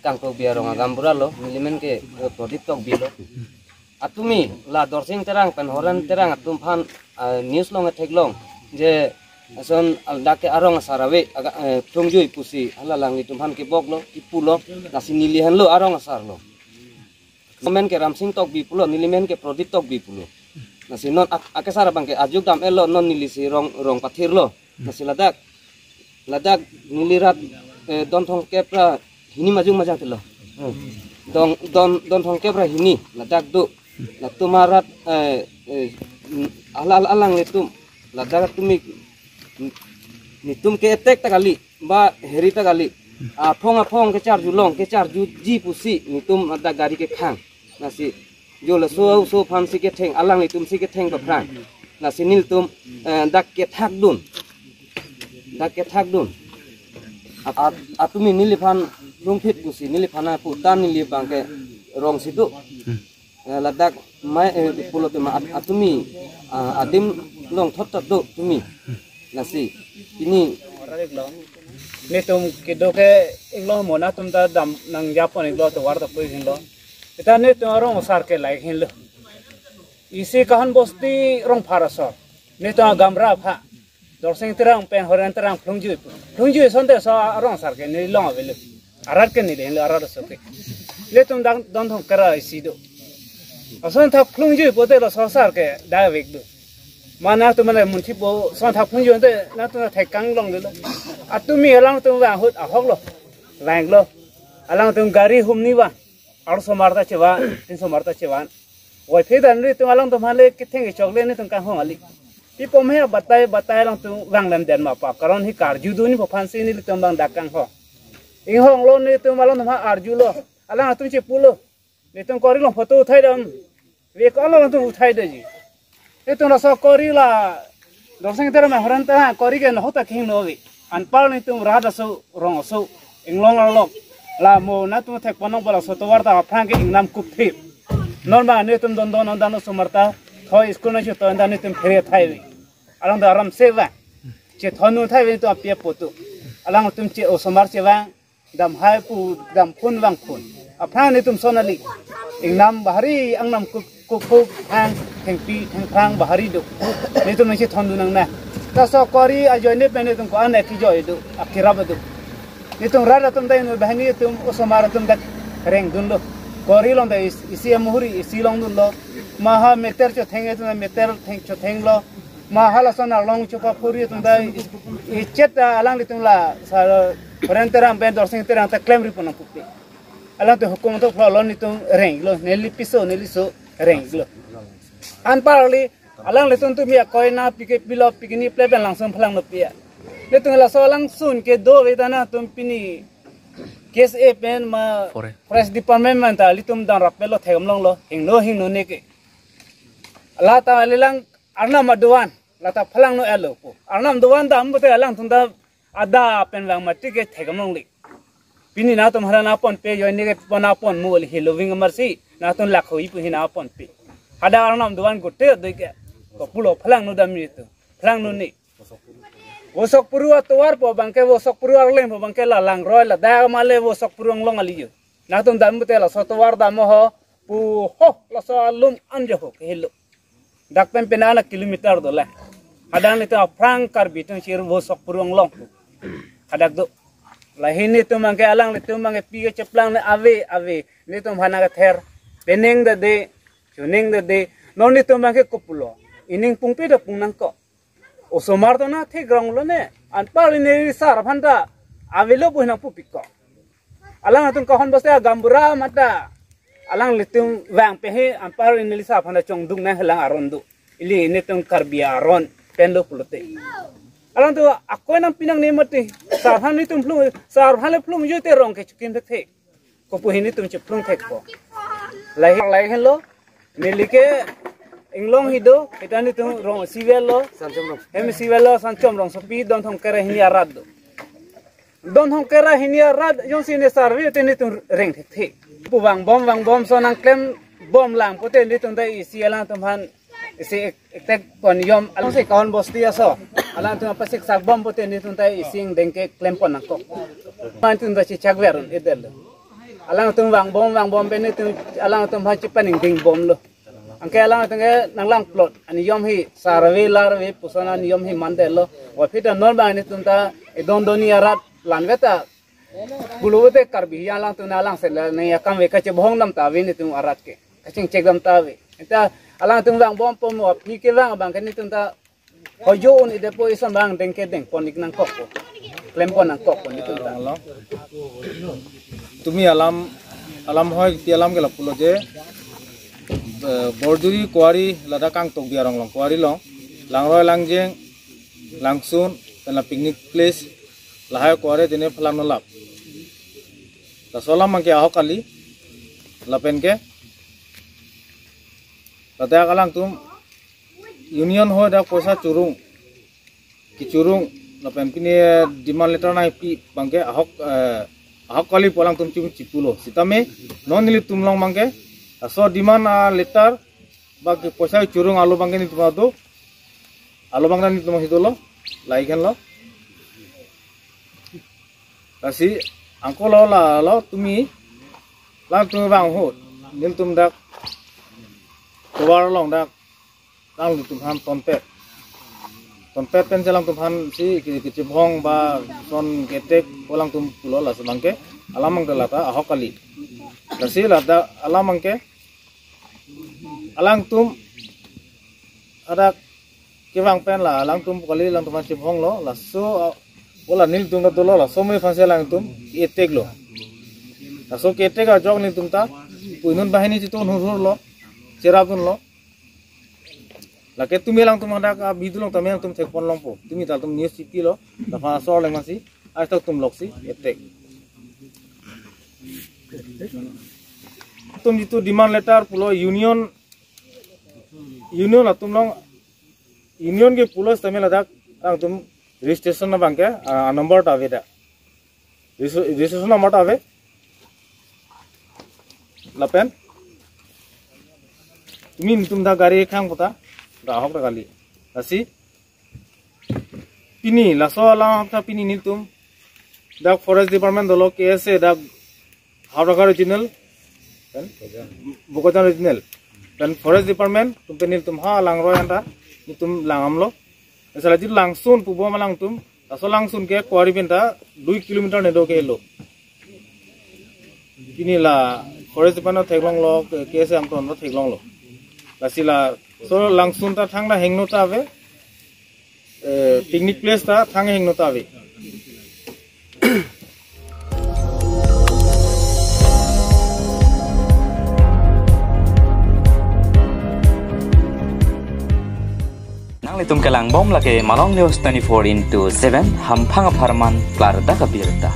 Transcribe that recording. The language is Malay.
tangko biarong agambura lo milimen ke prodit tok bilo atumi la dorsing terang penhoran terang atum phan news long athek long je ason aldake arong sarawe aga tungjui pusi halalang ni tumhan ke bok lo ipulo nasi nilihan lo arong asar lo komen ke ramsing tok bi pulo nilimen ke prodit tok bi pulo nasi non ake sara bang ke ajuk dam elo non nilisi rong pathir lo nasi ladak nilirat don thong kepra hini majung majang telo don thong kepra hini ladak du la tumarat alang letum ladak tumi nitum ke etek takali ba heri takali apong ke charju long ke charju ji pusi nitum ada gari ke khang nasi jo la so phamsi ke theng alang nitum si ke theng ba phran nasi nil tum dak ke thak dun atumi niliphan lungphit pusi niliphana putan nili bangke rong situ ladak mai pulo tuma atumi adim long thot do tumi nasi ini tum kido ke inglo mona tum ta dam nang japon inglo to war ta poi inglo eta tum rong sar ke lai hinlo isi kahan bosti rong parasor tum gamra pha dorsing terang pen horan terang plungju sonde so rong sar ke ni long avele arar ke ni le arar so ke tum don thong kara isi do ason ta plungju pote lo so sar ke da vek do mana tu mana munti bo son thap phung yon te na tu thai kang long le atumi alang tu wa hut ahok lo lang lo alang tu gari humni wa 800 marta chewa 300 marta chewa wai phe dan ri tu alang tu male ki theng chokle ni tu ka hong ali pi pom he batai lang tu wang lam den ma pa karon hi kar ju du ni bo phansi ni tu bang dakang ho ing hong lo ni tu malang ma arju lo alang tu che pulo ni tu kori long photo thai dam ve ko lo tu thai de ji itu nasa kori la dorseng terus mah ta kori ke nohota king novi anpal ni tum rada so rong so inglong lok la mo na tum thek panong bala so to warta phang ke ingnam kup thi normal ni tum don no sumarta thoi school na to ndan ni tum phre thai alang da ram seva che thonu thai to apia potu alang tum che o somar seva dam hai pu dam phun wang phun aphang ni tum sonali ingnam bahari angnam kup hang thengpi thang bahari do ni tum ni thon dunang na ta so kori a joine pe ni tum ko ana ki joy do akira ba do ni tum rara tum dai no bahani tum osomara tum dak reng dun do kori long dai isi muhuri isi long dun lo maha meter cho thenge tum meter theng cho theng lo maha la sona long cho pa puri tum dai i chet alang tum la sa parenteram ben dorsing terang ta claim ri pon pupi alang tu hukum to lo ni tum reng lo neli so reng lo anparli alang leton tu mia koina pike bilo pikini pleben langsung phalang no pia letung la so langsung ke do vedana tum pini kes e pen ma forest department man ta litum dan rapelo thegam long lo hing no ne ke ala ta lelang arna maduan la ta phalang no elo po arnam duan da ambote alang thunda ada pen lang mati ke thegam long li pini na tum harana pon pe yo ne ke pona pon mul hiloving marsi na tum lakhoi pu hina pon pe ada arnam duan gote de ko pulo phalang no dami tu phalang no ni wosok puru atwar po bangke wosok puru arleng po bangke la lang roi la da male wosok puru long ali yo na tum dam te la sotwar dam ho pu ho la so alum anje ho helo dak pen penana kilometer do la ada ni ta prang kar bitun sir wosok puru long ada do la hini tu mangke alang le tu mangke pi ceplang ne ave ni tu hana ka ther peneng de chuning de non ni tu mangke kopulo ining pungpe da pungnang ko osomar to na the grong lo ne anpal ni sar phanda avelo buhna pupik ko alang atun kahon basta gambura mata alang litung wang pe he anpal ni sa phanda chongdung na helang arondu ili ni tung karbia aron penlo pulote alang tu akoi nang pinang ni mati sar han ni tum plung sar han le plung yote rong ke chukin the ko pu hini tum chuplung the ko lai hello ni like inglong hido eta ni tum rong sivelo hem sivelo sanchom rong sopi don thong kera hini arad don thong kera hini arad yon sine sarvi te ni tum reng the pu wang bom so nang klem bom lang pote ni tum dai isi alang tum han isi tek pon yom alang se kaon bosti aso alang tum pasik sak bom pote ni tum dai ising dengke klem pon nang ko man tum da chi chagwer edel alang tung wang bom beni tung alang tung ha chipan ding bom lo angke alang tung nang lang plot ani yom hi sarve larve pusana ni yom hi mandelo wa pita normal ni tung ta doni arat lanveta buluwete karbi alang tung alang se ne yakam we kache bohong nam ta we ni tung arat ke kaching cek dam ta we eta alang tung wang bom pom wa pi ke wang bang ni tung ta hoyo ni depo isam bang dengke deng ponik nang kok klempon nang kok ni tung ta তুমি alam হয় ti alam gelap pulo je borduri kuari lada kang tok biarong long kuari long langroi langjeng langsun kana picnic place lahai kuari dine phalam nolap ta solam mangke aho kali lapen ke tata kalang tum union ho da posa curung ki curung lapen kini demand letter nai pi bangke ahok kali polang tum cipulo sitame non nili tumlong mangke aso demand letter bagi posa curung alu bangke ni tumado alu bangke ni tumah hitolo laikan lo kasi angko lo tumi lang tum bang ho nil tum dak kewar long dak lang tum han tonpet pen jalang tumhan si kicibhong ba son ketek polang tum pulo la semangke alamang dalata ahokali kasi lada alamangke alang tum ada kewang pen la alang tum kali lang tuman cibhong lo la so wala nil tum da dolo la so me fanse lang tum etek lo la so ketek a jog nil tum ta puinun bahini ti ton hur lo cerabun lo laki tumi lang tum ada ka bidu lang tami lang tum tekpon long po tumi tal tum news city lo la fa so lang masi ai tak tum loksi etek tum itu demand letter pulo union atum long union ke pulo tami la dak ang tum registration na bangke number ta ave da registration number ta ave lapen tumi tum da gari khang pota ahok kali asi pini laso alam ta pini nitum dak forest department dolo kese dak hawraga original dan bokotan original dan forest department tum penil tum ha lang roy anta nitum langam lo asala jir langsun pubo malang tum laso langsun ke kwari benta 2 kilometer ne do ke lo pini la forest department theglong lo kese am ton theglong lo lasila so langsun ta thang na hengno ta ave picnic place ta thang hengno ta ave nang litum kelang bom lake Malong News 24/7 hampang aparman klar da kabirta